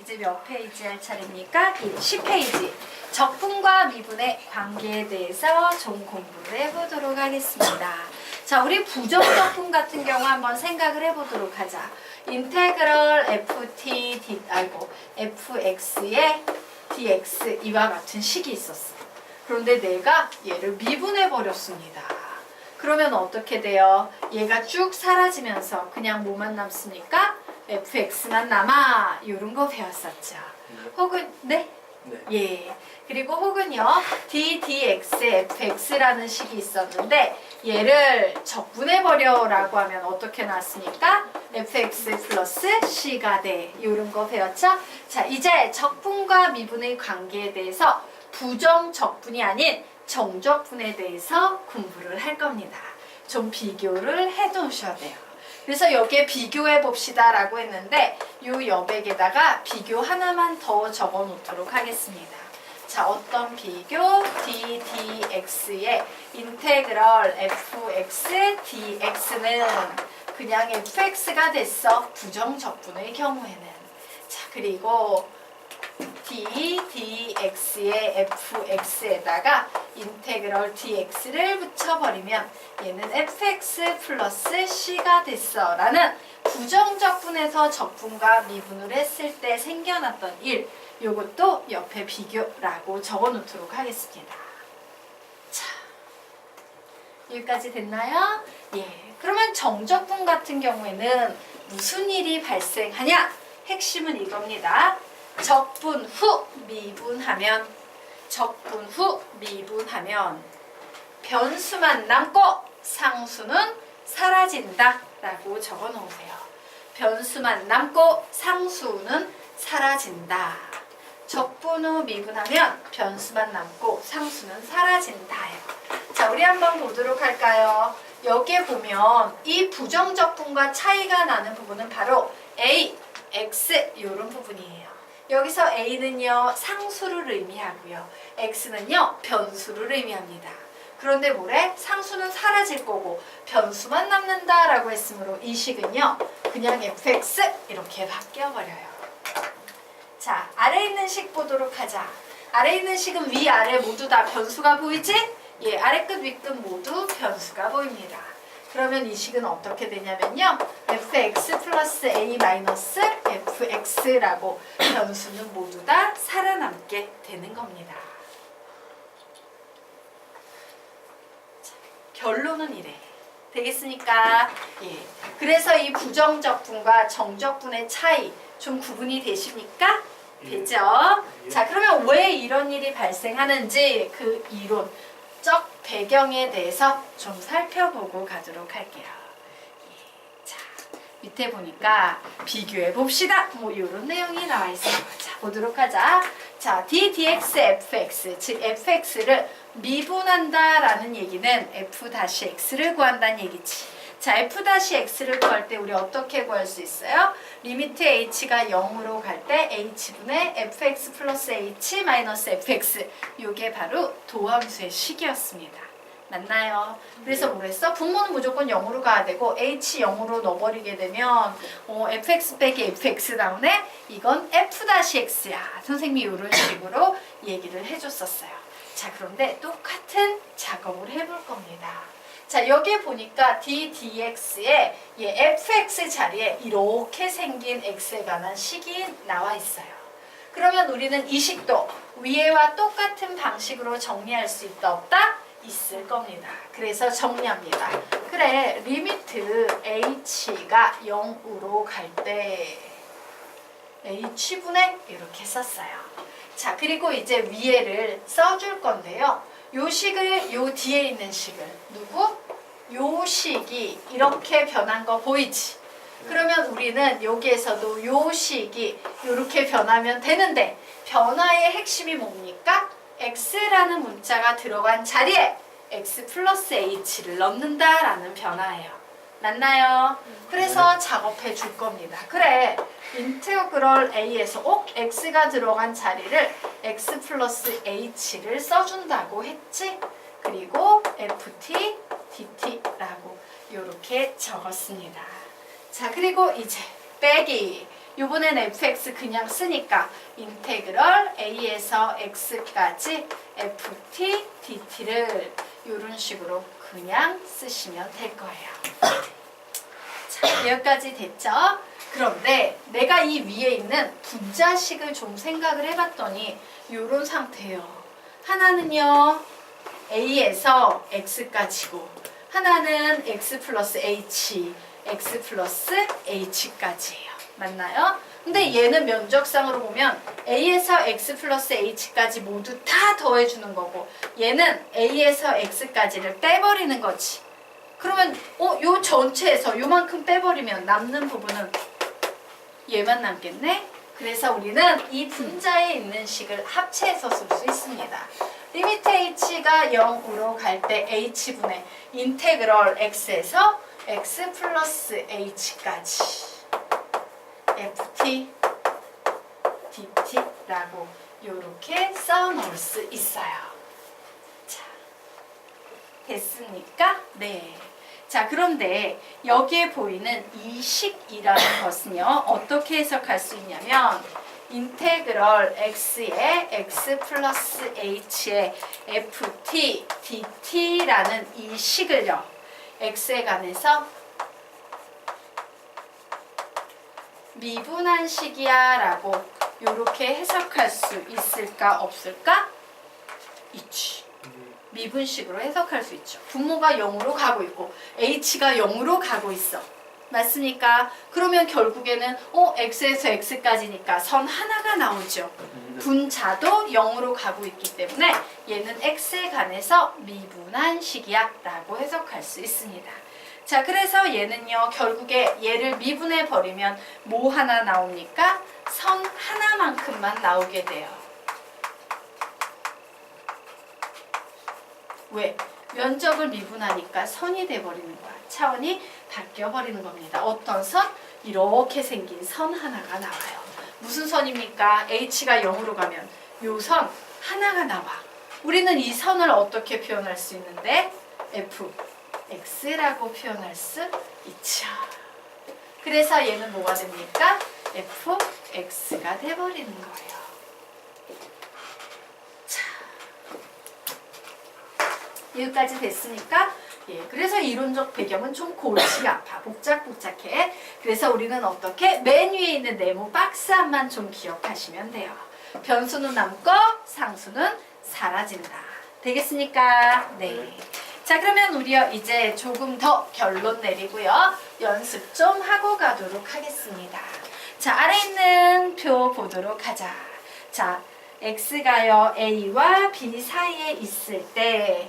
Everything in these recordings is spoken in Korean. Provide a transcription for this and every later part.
이제 몇 페이지 할 차례입니까? 10페이지. 적분과 미분의 관계에 대해서 좀 공부를 해보도록 하겠습니다. 자, 우리 부정적분 같은 경우 한번 생각을 해보도록 하자. 인테그럴 fx의 dx 이와 같은 식이 있었어. 그런데 내가 얘를 미분해 버렸습니다. 그러면 어떻게 돼요? 얘가 쭉 사라지면서 그냥 뭐만 남습니까? fx만 남아. 이런 거 배웠었죠. 혹은 네? 네. 예. 그리고 혹은요, ddx의 fx라는 식이 있었는데 얘를 적분해버려라고 하면 어떻게 나왔습니까? fx 플러스 c가 돼. 이런 거 배웠죠? 자, 이제 적분과 미분의 관계에 대해서 부정적분이 아닌 정적분에 대해서 공부를 할 겁니다. 좀 비교를 해 두셔야 돼요. 그래서 여기에 비교해 봅시다 라고 했는데 이 여백에다가 비교 하나만 더 적어 놓도록 하겠습니다. 자, 어떤 비교? ddx의 인테그럴 fx dx는 그냥 fx가 됐어. 부정적분의 경우에는. 자, 그리고 ddx의 fx에다가 인테그럴 dx를 붙여버리면 얘는 fx 플러스 c가 됐어 라는 부정적분에서 적분과 미분을 했을 때 생겨났던 일, 요것도 옆에 비교라고 적어 놓도록 하겠습니다. 자, 여기까지 됐나요? 예. 그러면 정적분 같은 경우에는 무슨 일이 발생하냐? 핵심은 이겁니다. 적분 후 미분하면 변수만 남고 상수는 사라진다 라고 적어 놓으세요. 변수만 남고 상수는 사라진다. 적분 후 미분하면 변수만 남고 상수는 사라진다요. 자, 우리 한번 보도록 할까요? 여기에 보면 이 부정적분과 차이가 나는 부분은 바로 A, X 이런 부분이에요. 여기서 A는요 상수를 의미하고요, X는요 변수를 의미합니다. 그런데 뭐래? 상수는 사라질 거고 변수만 남는다 라고 했으므로 이 식은요 그냥 fx 이렇게 바뀌어버려요. 자, 아래에 있는 식 보도록 하자. 아래에 있는 식은 위아래 모두 다 변수가 보이지? 예, 아래끝 위끝 모두 변수가 보입니다. 그러면 이 식은 어떻게 되냐면요 fx 플러스 a 마이너스 fx라고 변수는 모두 다 살아남게 되는 겁니다. 자, 결론은 이래. 되겠습니까? 예. 그래서 이 부정적분과 정적분의 차이 좀 구분이 되십니까? 되죠? 자, 그러면 왜 이런 일이 발생하는지 그 이론적 배경에 대해서 좀 살펴보고 가도록 할게요. 자, 밑에 보니까 비교해 봅시다. 뭐 이런 내용이 나와 있어요. 자, 보도록 하자. 자, ddx fx, 즉 fx를 미분한다라는 얘기는 f-x를 구한다는 얘기지. 자, f-x를 구할 때 우리 어떻게 구할 수 있어요? 리미트 h가 0으로 갈 때 h분의 fx 플러스 h 마이너스 fx, 이게 바로 도함수의 식이었습니다. 맞나요? 그래서 뭐랬어? 분모는 무조건 0으로 가야 되고 h 0으로 넣어버리게 되면 fx 빼기 fx 나오네? 이건 f-x야. 선생님이 이런 식으로 얘기를 해줬었어요. 자, 그런데 똑같은 작업을 해볼 겁니다. 자, 여기에 보니까 ddx에 fx 자리에 이렇게 생긴 x에 관한 식이 나와 있어요. 그러면 우리는 이 식도 위에와 똑같은 방식으로 정리할 수 있다 없다? 있을 겁니다. 그래서 정리합니다. 그래, 리미트 h가 0으로 갈 때 h분의 이렇게 썼어요. 자, 그리고 이제 위에를 써줄 건데요. 요 식을, 요 뒤에 있는 식을, 누구? 요 식이 이렇게 변한 거 보이지? 그러면 우리는 여기에서도 요 식이 이렇게 변하면 되는데, 변화의 핵심이 뭡니까? x라는 문자가 들어간 자리에 x 플러스 h를 넣는다라는 변화예요. 맞나요? 그래서 작업해 줄 겁니다. 그래, 인테그럴 a에서 x가 들어간 자리를 x 플러스 h를 써준다고 했지? 그리고 ft, dt라고 이렇게 적었습니다. 자, 그리고 이제 빼기 요번엔 fx 그냥 쓰니까 인테그럴 a에서 x까지 ft dt를 이런 식으로 그냥 쓰시면 될 거예요. 자, 여기까지 됐죠? 그런데 내가 이 위에 있는 분자식을 좀 생각을 해봤더니 이런 상태예요. 하나는요 a에서 x까지고 하나는 x 플러스 h, x 플러스 h까지예요. 맞나요? 근데 얘는 면적상으로 보면 a에서 x 플러스 h까지 모두 다 더해주는 거고 얘는 a에서 x까지를 빼버리는 거지. 그러면 요 전체에서 요만큼 빼버리면 남는 부분은 얘만 남겠네? 그래서 우리는 이 분자에 있는 식을 합체해서 쓸 수 있습니다. 리미트 h가 0으로 갈 때 h분의 인테그럴 x에서 x 플러스 h까지 ft dt라고 이렇게 써 놓을 수 있어요. 자, 됐습니까? 네. 자, 그런데 여기에 보이는 이 식이라는 것은요 어떻게 해석할 수 있냐면 인테그럴 x의 x 플러스 h의 ft dt라는 이 식을요 x에 관해서 미분한 식이야 라고 이렇게 해석할 수 있을까 없을까? 있지. 미분식으로 해석할 수 있죠. 분모가 0으로 가고 있고 h가 0으로 가고 있어. 맞습니까? 그러면 결국에는 x에서 x까지니까 선 하나가 나오죠. 분자도 0으로 가고 있기 때문에 얘는 x에 관해서 미분한 식이야 라고 해석할 수 있습니다. 자, 그래서 얘는요 결국에 얘를 미분해 버리면 뭐 하나 나옵니까? 선 하나만큼만 나오게 돼요. 왜? 면적을 미분하니까 선이 돼버리는 거야. 차원이 바뀌어버리는 겁니다. 어떤 선? 이렇게 생긴 선 하나가 나와요. 무슨 선입니까? h가 0으로 가면 요 선 하나가 나와. 우리는 이 선을 어떻게 표현할 수 있는데? fx라고 표현할 수 있죠. 그래서 얘는 뭐가 됩니까? fx가 돼버리는 거예요. 자, 여기까지 됐으니까 그래서 이론적 배경은 좀 골치가 아파. 복잡해. 그래서 우리는 어떻게? 맨 위에 있는 네모 박스 안만 좀 기억하시면 돼요. 변수는 남고 상수는 사라진다. 되겠습니까? 네. 자, 그러면 우리요 이제 조금 더 결론 내리고요. 연습 좀 하고 가도록 하겠습니다. 자, 아래 있는 표 보도록 하자. 자, x가요 a와 b 사이에 있을 때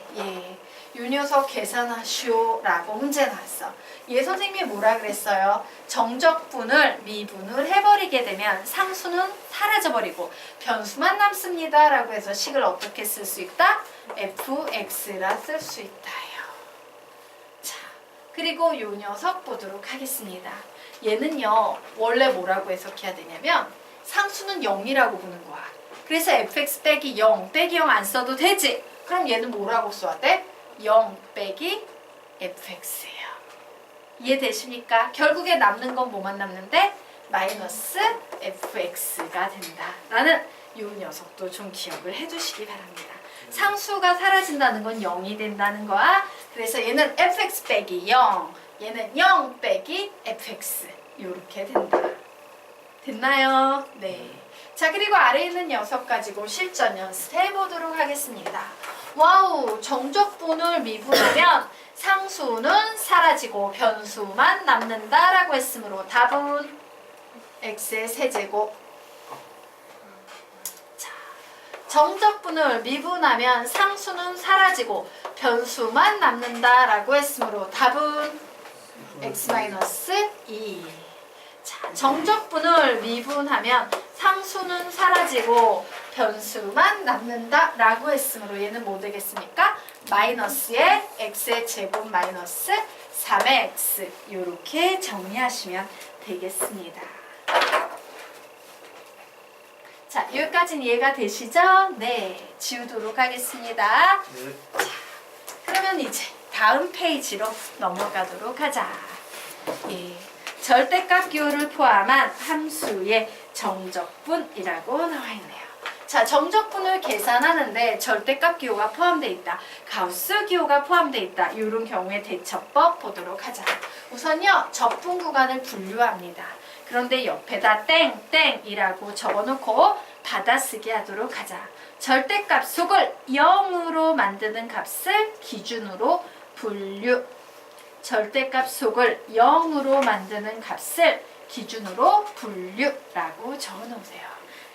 요 녀석 계산하시오 라고 문제 나왔어. 얘 선생님이 뭐라 그랬어요? 정적분을 미분을 해버리게 되면 상수는 사라져버리고 변수만 남습니다 라고 해서 식을 어떻게 쓸 수 있다? fx라 쓸 수 있다요. 자, 그리고 요 녀석 보도록 하겠습니다. 얘는요 원래 뭐라고 해석해야 되냐면 상수는 0이라고 보는 거야. 그래서 fx 빼기 0 빼기 0 안 써도 되지. 그럼 얘는 뭐라고 써야 돼? 0 빼기 fx예요. 이해되십니까? 결국에 남는 건 뭐만 남는데? 마이너스 fx가 된다 라는 이 녀석도 좀 기억을 해주시기 바랍니다. 상수가 사라진다는 건 0이 된다는 거야. 그래서 얘는 fx 빼기 0, 얘는 0 빼기 fx 이렇게 된다. 됐나요? 네. 자, 그리고 아래에 있는 녀석 가지고 실전 연습해 보도록 하겠습니다. 와우, 정적분을 미분하면 상수는 사라지고 변수만 남는다라고 했으므로 답은 x의 세제곱. 자, 정적분을 미분하면 상수는 사라지고 변수만 남는다라고 했으므로 답은 x-2. 자, 정적분을 미분하면 상수는 사라지고 변수만 남는다 라고 했으므로 얘는 뭐 되겠습니까? 마이너스에 x의 제곱 마이너스 3의 x 이렇게 정리하시면 되겠습니다. 자, 여기까지는 이해가 되시죠? 네, 지우도록 하겠습니다. 네. 자, 그러면 이제 다음 페이지로 넘어가도록 하자. 예. 절대값 기호를 포함한 함수의 정적분이라고 나와 있네요. 자, 정적분을 계산하는데 절대값 기호가 포함되어 있다. 가우스 기호가 포함되어 있다. 이런 경우에 대처법 보도록 하자. 우선요, 적분 구간을 분류합니다. 그런데 옆에다 땡땡이라고 적어놓고 받아쓰기 하도록 하자. 절대값 속을 0으로 만드는 값을 기준으로 분류. 절대값 속을 0으로 만드는 값을 기준으로 분류라고 적어놓으세요.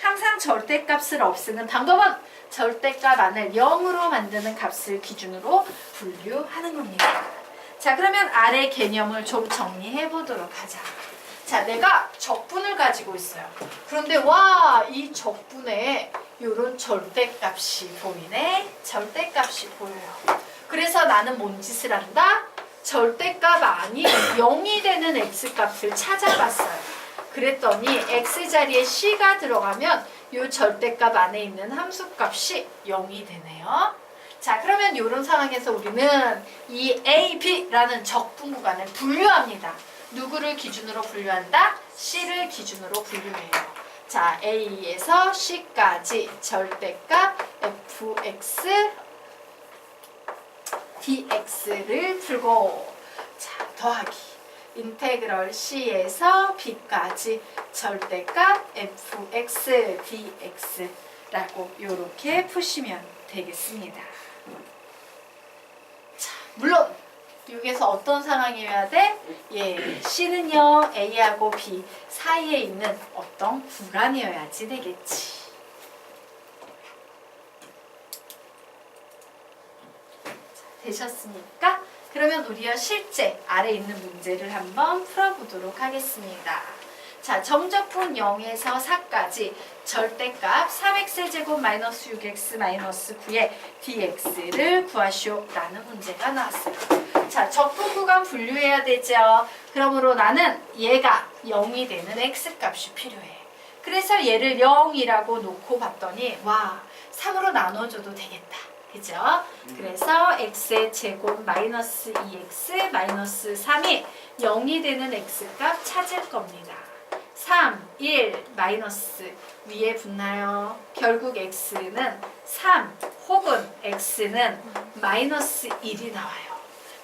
항상 절대값을 없애는 방법은 절대값 안을 0으로 만드는 값을 기준으로 분류하는 겁니다. 자, 그러면 아래 개념을 좀 정리해 보도록 하자. 자, 내가 적분을 가지고 있어요. 그런데 와, 이 적분에 이런 절대값이 보이네. 절대값이 보여요. 그래서 나는 뭔 짓을 한다? 절대값 아닌 0이 되는 x값을 찾아봤어요. 그랬더니 x자리에 c가 들어가면 이 절대값 안에 있는 함수값이 0이 되네요. 자, 그러면 이런 상황에서 우리는 이 a, b라는 적분 구간을 분류합니다. 누구를 기준으로 분류한다? c를 기준으로 분류해요. 자, a에서 c까지 절대값 fx dx를 풀고, 자, 더하기 인테그럴 c에서 b까지 절대값 fx dx라고 이렇게 푸시면 되겠습니다. 자, 물론 여기서 어떤 상황이어야 돼? 예, c는요 a하고 b 사이에 있는 어떤 구간이어야지 되겠지. 되셨습니까? 그러면 우리가 실제 아래 있는 문제를 한번 풀어보도록 하겠습니다. 자, 정적분 0에서 4까지 절대값 3x제곱 마이너스 6x 마이너스 9의 dx를 구하시오 라는 문제가 나왔어요. 자, 적분 구간 분류해야 되죠. 그러므로 나는 얘가 0이 되는 x값이 필요해. 그래서 얘를 0이라고 놓고 봤더니 와, 3으로 나눠줘도 되겠다. 그죠? 그래서 x의 제곱 마이너스 2x 마이너스 3이 0이 되는 x값 찾을 겁니다. 3, 1, 마이너스 위에 붙나요? 결국 x는 3 혹은 x는 마이너스 1이 나와요.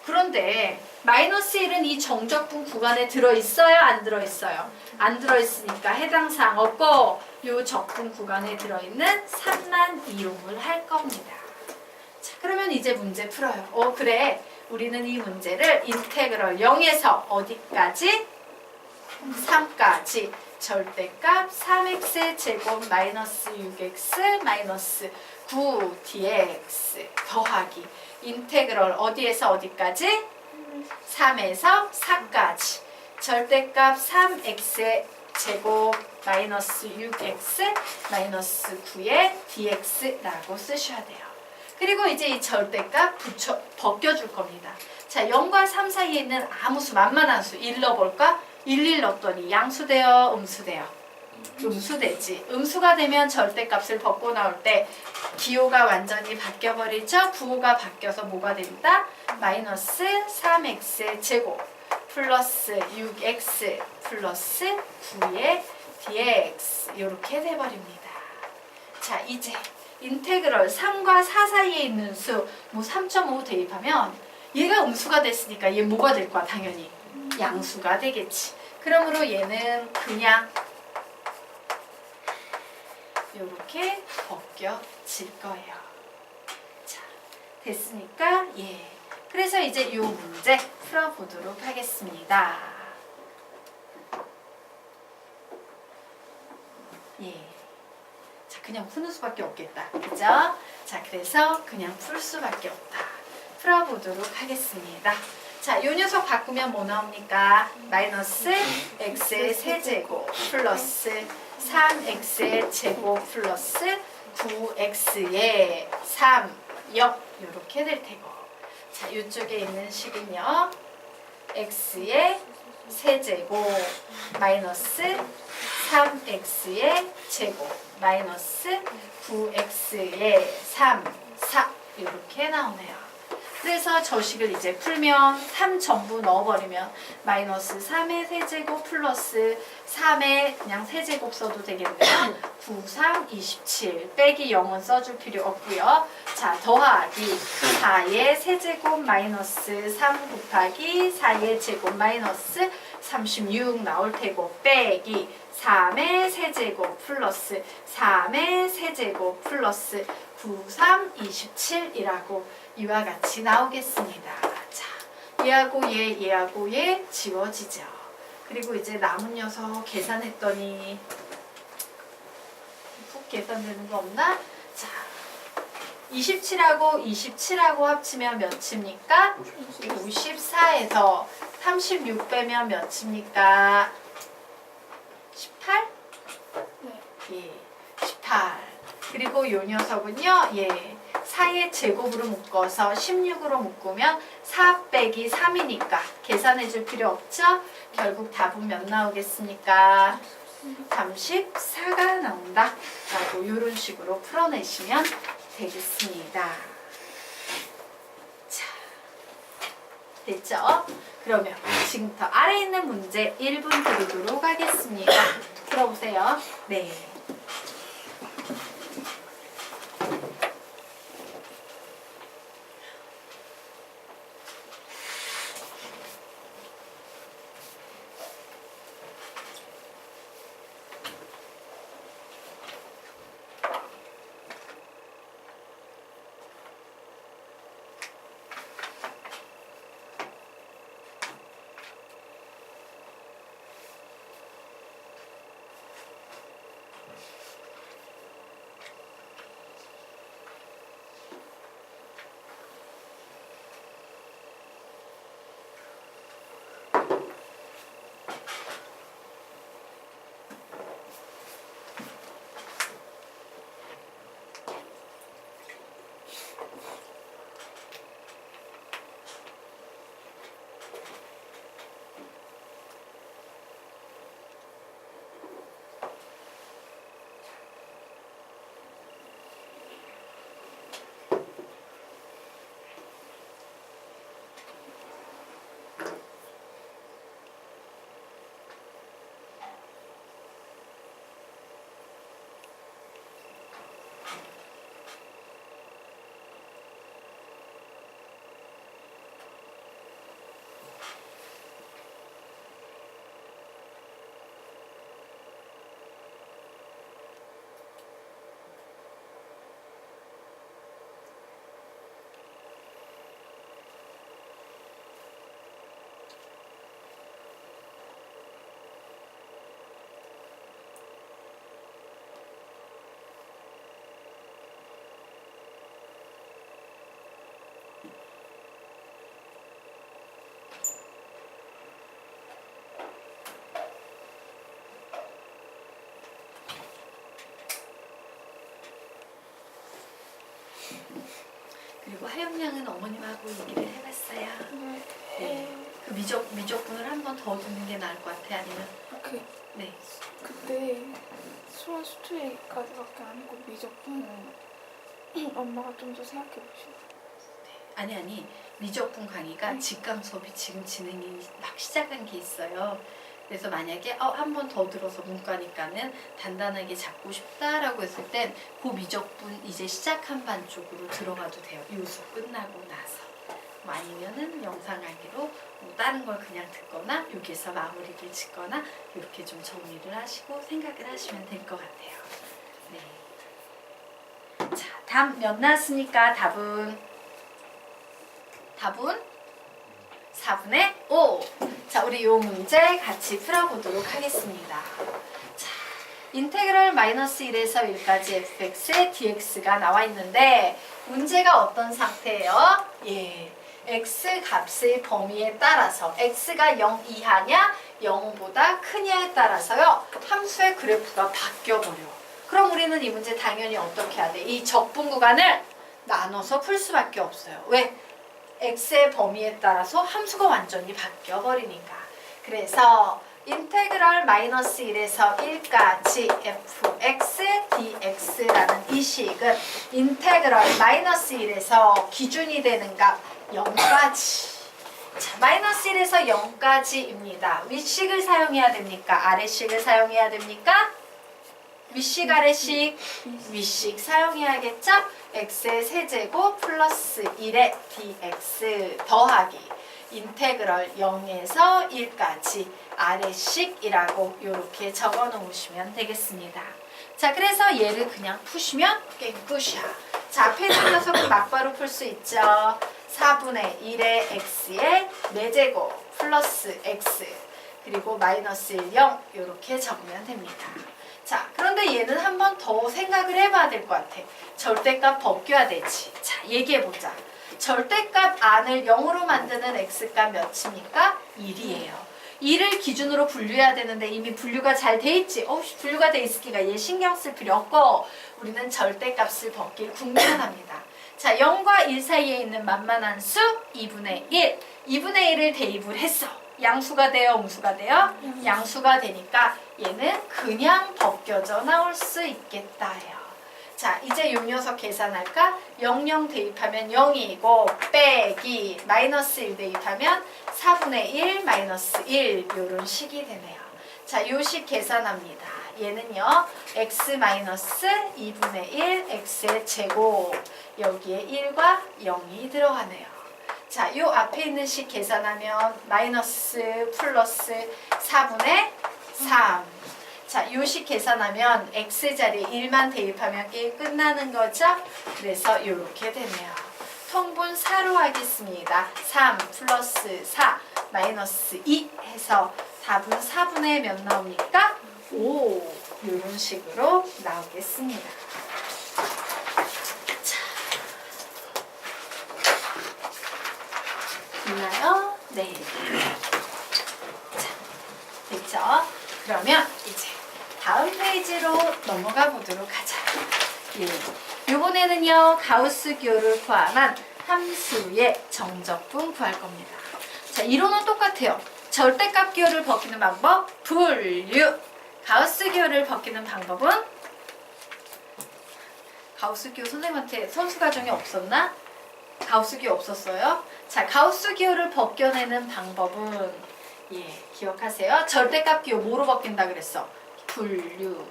그런데 마이너스 1은 이 정적분 구간에 들어있어요? 안 들어있어요? 안 들어있으니까 해당 사항 없고 이 적분 구간에 들어있는 3만 이용을 할 겁니다. 자, 그러면 이제 문제 풀어요. 그래. 우리는 이 문제를 인테그럴 0에서 어디까지? 3까지 절대값 3x 제곱 마이너스 6x 마이너스 9 dx 더하기 인테그럴 어디에서 어디까지? 3에서 4까지 절대값 3x의 제곱 마이너스 6x 마이너스 9의 dx라고 쓰셔야 돼요. 그리고 이제 이 절대값 벗겨줄 겁니다. 자, 0과 3 사이에 있는 아무 수, 만만한 수 1 넣어볼까? 1 넣었더니 양수 돼요? 음수 돼요? 음수 되지. 음수가 되면 절대값을 벗고 나올 때 기호가 완전히 바뀌어버리죠? 부호가 바뀌어서 뭐가 된다? 마이너스 3x의 제곱 플러스 6x 플러스 9의 dx 이렇게 돼버립니다. 자, 이제 인테그럴 3과 4 사이에 있는 수 뭐 3.5 대입하면 얘가 음수가 됐으니까 얘 뭐가 될 거야? 당연히 양수가 되겠지. 그러므로 얘는 그냥 이렇게 벗겨질 거예요. 자, 됐으니까 예. 그래서 이제 이 문제 풀어보도록 하겠습니다. 예. 자, 그냥 푸는 수밖에 없겠다. 그죠? 자, 그래서 그냥 풀 수밖에 없다. 풀어보도록 하겠습니다. 자, 요 녀석 바꾸면 뭐 나옵니까? 마이너스 x의 세제곱 플러스 3x의 제곱 플러스 9x의 3, 역 이렇게 될 테고. 자, 이쪽에 있는 식은요. x의 세제곱 마이너스 3x의 제곱 마이너스 9x의 3, 4 이렇게 나오네요. 그래서 저식을 이제 풀면 3 전부 넣어버리면 마이너스 3의 세제곱 플러스 3의 그냥 세제곱 써도 되겠네요. 9, 3, 27 빼기 0은 써줄 필요 없고요. 자, 더하기 4의 세제곱 마이너스 3 곱하기 4의 제곱 마이너스 36 나올 테고 빼기 3의 세제곱 플러스 3의 세제곱 플러스 9, 3, 27이라고 이와 같이 나오겠습니다. 자, 얘하고 얘하고 얘 지워지죠. 그리고 이제 남은 녀석 계산했더니 푹 계산되는 거 없나? 자, 27하고 27하고 합치면 몇입니까? 54에서 36 빼면 몇입니까? 18? 네. 예, 18. 그리고 요 녀석은요, 예, 4의 제곱으로 묶어서 16으로 묶으면 4 빼기 3이니까 계산해 줄 필요 없죠? 결국 답은 몇 나오겠습니까? 34가 나온다. 라고 이런 식으로 풀어내시면 되겠습니다. 자, 됐죠? 그러면 지금부터 아래에 있는 문제 1분 드리도록 하겠습니다. 풀어보세요. 네. 그리고 하영양은 어머님하고 얘기를 해봤어요. 네. 그 미적분을 한 번 더 두는 게 나을 것 같아. 아니면 네. 그때 수원 수투 얘기까지밖에 아니고 미적분은 엄마가 좀 더 생각해 보시고. 아니 미적분 강의가 직강 수업이 지금 진행이 막 시작한 게 있어요. 그래서 만약에 한 번 더 들어서 문과니까는 단단하게 잡고 싶다라고 했을 땐 그 미적분 이제 시작한 반 쪽으로 들어가도 돼요. 이 수업 끝나고 나서. 뭐 아니면은 영상 알기로 뭐 다른 걸 그냥 듣거나 여기서 마무리를 짓거나 이렇게 좀 정리를 하시고 생각을 하시면 될 것 같아요. 네. 자, 답 몇 나왔습니까? 답은 4분의 5. 자, 우리 이 문제 같이 풀어보도록 하겠습니다. 자, 인테그럴 마이너스 1에서 1까지 fx의 dx가 나와 있는데 문제가 어떤 상태예요? 예, x 값의 범위에 따라서 x가 0 이하냐 0보다 크냐에 따라서요 함수의 그래프가 바뀌어버려. 그럼 우리는 이 문제 당연히 어떻게 해야 돼? 이 적분 구간을 나눠서 풀 수밖에 없어요. 왜? x의 범위에 따라서 함수가 완전히 바뀌어버리니까. 그래서 인테그럴 마이너스 1에서 1까지 fx dx라는 이 식은 인테그럴 마이너스 1에서 기준이 되는 값 0까지. 자, 마이너스 1에서 0까지입니다. 윗식을 사용해야 됩니까? 아래식을 사용해야 됩니까? 윗식, 아래식, 윗식 사용해야겠죠? x의 세제곱 플러스 1의 dx 더하기 인테그럴 0에서 1까지 아래식이라고 이렇게 적어 놓으시면 되겠습니다. 자, 그래서 얘를 그냥 푸시면 게임 끝이야. 자, 앞에 있는 녀석은 막바로 풀 수 있죠. 4분의 1의 x의 4제곱 플러스 x 그리고 마이너스 1, 0 이렇게 적으면 됩니다. 자, 그런데 얘는 한 번 더 생각을 해봐야 될 것 같아. 절대값 벗겨야 되지. 자, 얘기해보자. 절대값 안을 0으로 만드는 x값 몇입니까? 1이에요. 1을 기준으로 분류해야 되는데 이미 분류가 잘 돼 있지. 분류가 돼 있으니까 얘 신경 쓸 필요 없고 우리는 절대값을 벗길 궁금합니다. 자, 0과 1 사이에 있는 만만한 수 2분의 1. 2분의 1을 대입을 했어. 양수가 돼요? 음수가 돼요? 양수가 되니까 얘는 그냥 벗겨져 나올 수 있겠다요. 자, 이제 요 녀석 계산할까? 00 대입하면 0이고 빼기 마이너스 1 대입하면 4분의 1 마이너스 1 요런 식이 되네요. 자, 요 식 계산합니다. 얘는요 x 마이너스 2분의 1 x의 제곱 여기에 1과 0이 들어가네요. 자, 요 앞에 있는 식 계산하면 마이너스 플러스 4분의 3. 자, 요 식 계산하면 x자리에 1만 대입하면 1 끝나는 거죠? 그래서 요렇게 되네요. 통분 4로 하겠습니다. 3 플러스 4 마이너스 2 해서 답은 4분의 몇 나옵니까? 5. 요런 식으로 나오겠습니다. 자, 있나요? 네. 자, 됐죠? 그러면 이제 다음 페이지로 넘어가 보도록 하자. 예. 요번에는요 가우스 기호를 포함한 함수의 정적분 구할 겁니다. 자, 이론은 똑같아요. 절대값 기호를 벗기는 방법 분류. 가우스 기호를 벗기는 방법은 가우스 기호 선생님한테 선수 과정이 없었나? 가우스 기호 없었어요? 자, 가우스 기호를 벗겨내는 방법은 기억하세요. 절대값 기호 뭐로 벗긴다 그랬어? 분류.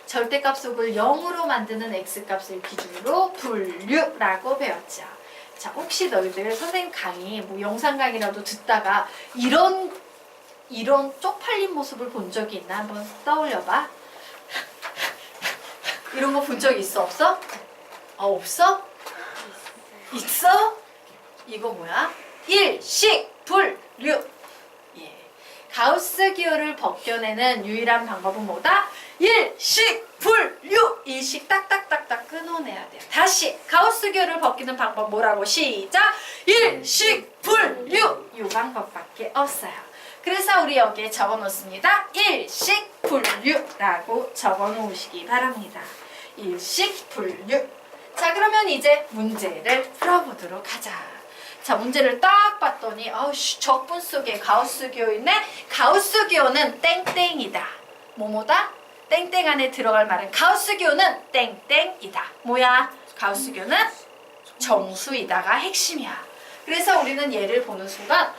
절대값 속을 0으로 만드는 x값을 기준으로 분류라고 배웠죠. 자, 혹시 너희들 선생님 강의 뭐 영상 강의라도 듣다가 이런 쪽팔린 모습을 본 적이 있나? 한번 떠올려봐. 이런 거 본 적 있어? 없어? 없어? 있어? 이거 뭐야? 일식 분류. 가우스 기호를 벗겨내는 유일한 방법은 뭐다? 일식 분류. 일식 딱딱딱딱 끊어내야 돼요. 다시 가우스 기호를 벗기는 방법 뭐라고? 시작. 일식 분류. 이 방법밖에 없어요. 그래서 우리 여기에 적어 놓습니다. 일식 분류라고 적어 놓으시기 바랍니다. 일식 분류. 자, 그러면 이제 문제를 풀어보도록 하자. 자, 문제를 딱 봤더니 적분 속에 가우스 기호 있네. 가우스 기호는 땡땡이다. 뭐뭐다? 땡땡 안에 들어갈 말은 가우스 기호는 땡땡이다. 뭐야? 가우스 기호는 정수이다가 핵심이야. 그래서 우리는 얘를 보는 순간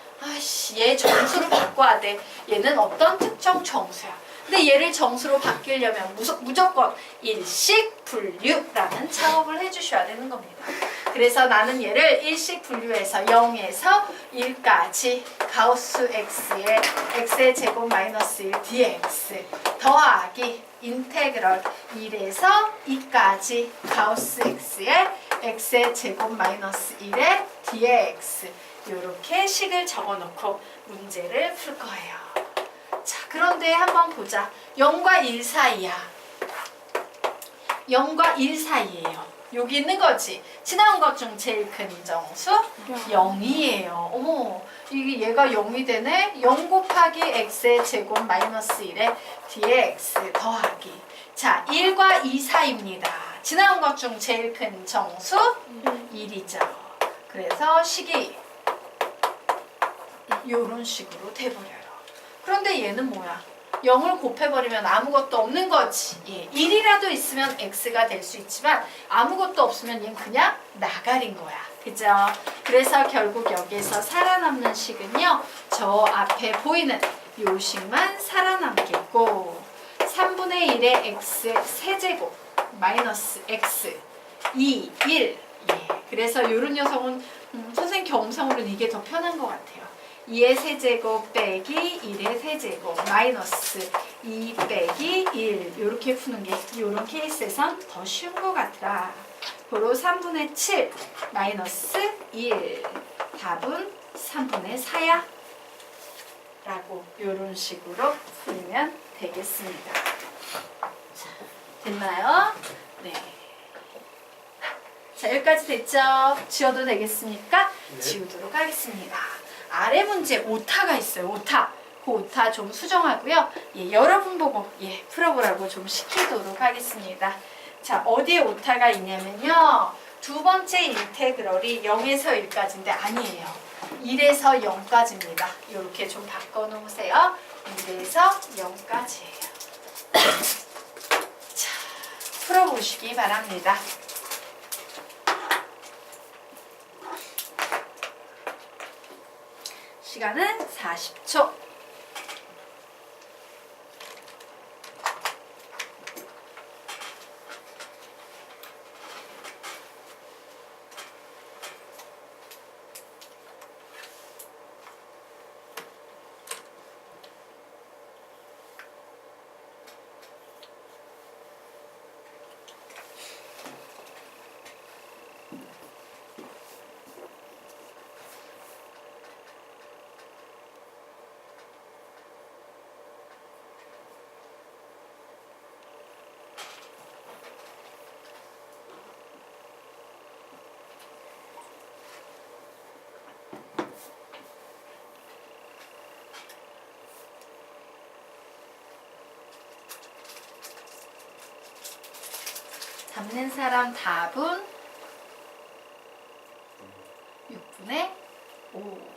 얘 정수로 바꿔야 돼. 얘는 어떤 특정 정수야. 근데 얘를 정수로 바뀌려면 무조건 일식 분류라는 작업을 해주셔야 되는 겁니다. 그래서 나는 얘를 일식 분류해서 0에서 1까지 가우스 x의 x의 제곱 마이너스 1 dx 더하기 인테그럴 1에서 2까지 가우스 x의 x의 제곱 마이너스 1의 dx 이렇게 식을 적어놓고 문제를 풀 거예요. 자, 그런데 한번 보자. 0과 1 사이야. 0과 1 사이예요. 여기 있는 거지. 지나온 것 중 제일 큰 정수 0이에요. 어머, 이게 얘가 0이 되네. 0 곱하기 x의 제곱 마이너스 1의 dx 더하기. 자, 1과 2 사이입니다. 지나온 것 중 제일 큰 정수 1이죠. 그래서 식이 이런 식으로 돼버려요. 그런데 얘는 뭐야? 0을 곱해버리면 아무것도 없는 거지. 예, 1이라도 있으면 x가 될 수 있지만 아무것도 없으면 얘는 그냥 나가린 거야. 그죠? 그래서 결국 여기에서 살아남는 식은요. 저 앞에 보이는 요 식만 살아남겠고 3분의 1의 x 세제곱 마이너스 x 2, 1 예, 그래서 요런 녀석은 선생님 경험상으로는 이게 더 편한 것 같아요. 2의 세제곱 빼기 1의 세제곱 마이너스 2 빼기 1 이렇게 푸는 게 이런 케이스에선 더 쉬운 것 같더라. 고로 3분의 7 마이너스 1 답은 3분의 4야 라고 이런 식으로 풀면 되겠습니다. 자, 됐나요? 네. 자, 여기까지 됐죠? 지워도 되겠습니까? 네. 지우도록 하겠습니다. 아래 문제 오타가 있어요. 오타. 그 오타 좀 수정하고요. 예, 여러분 보고 예, 풀어보라고 좀 시키도록 하겠습니다. 자, 어디에 오타가 있냐면요. 두 번째 인테그럴이 0에서 1까지인데 아니에요. 1에서 0까지입니다. 이렇게 좀 바꿔놓으세요. 1에서 0까지예요. 자, 풀어보시기 바랍니다. 시간은 40초. 잡는 사람 답은 6분의 5.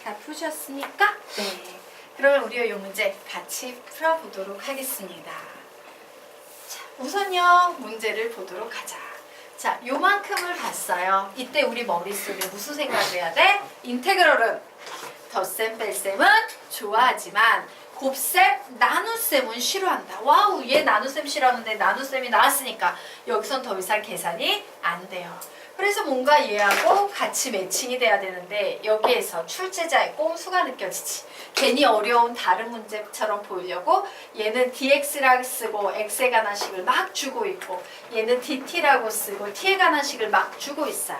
다 푸셨습니까? 네. 그러면 우리 이 문제 같이 풀어보도록 하겠습니다. 자, 우선요 문제를 보도록 하자. 자, 요만큼을 봤어요. 이때 우리 머릿속에 무슨 생각을 해야 돼? 인테그럴은 덧셈 뺄셈은 좋아하지만 곱셈, 나눗셈은 싫어한다. 와우, 얘 나눗셈 싫어하는데 나눗셈이 나왔으니까 여기선 더 이상 계산이 안 돼요. 그래서 뭔가 얘하고 같이 매칭이 돼야 되는데 여기에서 출제자의 꼼수가 느껴지지. 괜히 어려운 다른 문제처럼 보이려고 얘는 dx라고 쓰고 x에 관한 식을 막 주고 있고 얘는 dt라고 쓰고 t에 관한 식을 막 주고 있어요.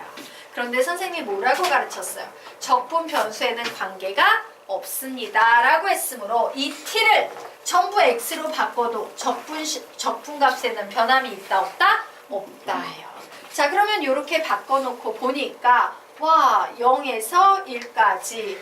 그런데 선생님이 뭐라고 가르쳤어요? 적분 변수에는 관계가 없습니다 라고 했으므로 이 t를 전부 x로 바꿔도 적분 값에는 변함이 있다 없다? 없다 해요. 자, 그러면 이렇게 바꿔놓고 보니까 와 0에서 1까지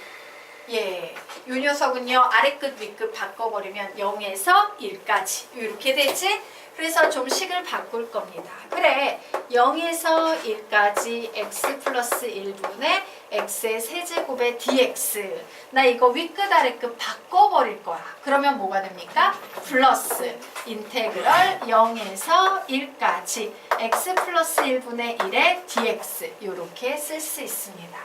예, 요 녀석은요 아래끝 위끝 바꿔버리면 0에서 1까지 이렇게 되지? 그래서 좀 식을 바꿀 겁니다. 그래 0에서 1까지 x 플러스 1분의 x의 세제곱의 dx 나 이거 위끝 아래끝 바꿔버릴 거야. 그러면 뭐가 됩니까? 플러스 인테그럴 0에서 1까지 x 플러스 1분의 1의 dx 이렇게 쓸 수 있습니다.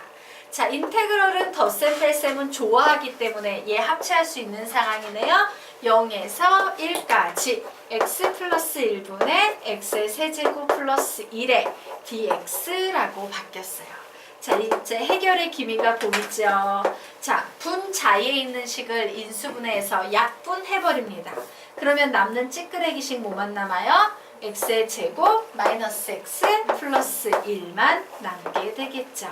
자, 인테그럴은 덧셈 뺄셈은 좋아하기 때문에 얘 합체할 수 있는 상황이네요. 0에서 1까지 x 플러스 1분의 x의 세제곱 플러스 1의 dx라고 바뀌었어요. 자, 이제 해결의 기미가 보이죠. 자, 분자에 있는 식을 인수분해해서 약분해버립니다. 그러면 남는 찌끄레기식 뭐만 남아요? x의 제곱 마이너스 x 플러스 1만 남게 되겠죠.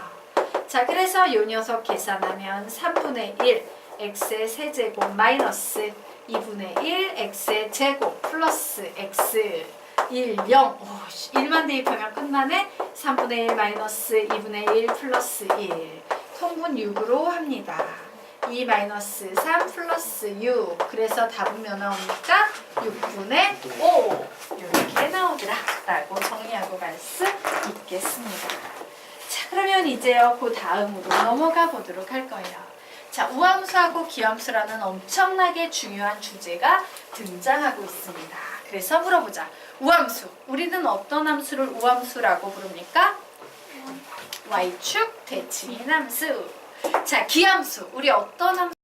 자, 그래서 요 녀석 계산하면 3분의 1 x의 세제곱 마이너스 2분의 1 x의 제곱 플러스 x 1, 0. 1만 대입하면 끝나네. 3분의 1 마이너스 2분의 1 플러스 1. 통분 6으로 합니다. 2 마이너스 3 플러스 6. 그래서 답은 몇 나옵니까? 6분의 5. 이렇게 나오더라. 라고 정리하고 갈 수 있겠습니다. 자, 그러면 이제요. 그 다음으로 넘어가 보도록 할 거예요. 자, 우함수하고 기함수라는 엄청나게 중요한 주제가 등장하고 있습니다. 그래서 물어보자. 우함수. 우리는 어떤 함수를 우함수라고 부릅니까? Y축 대칭인 함수. 자, 기함수. 우리 어떤 함수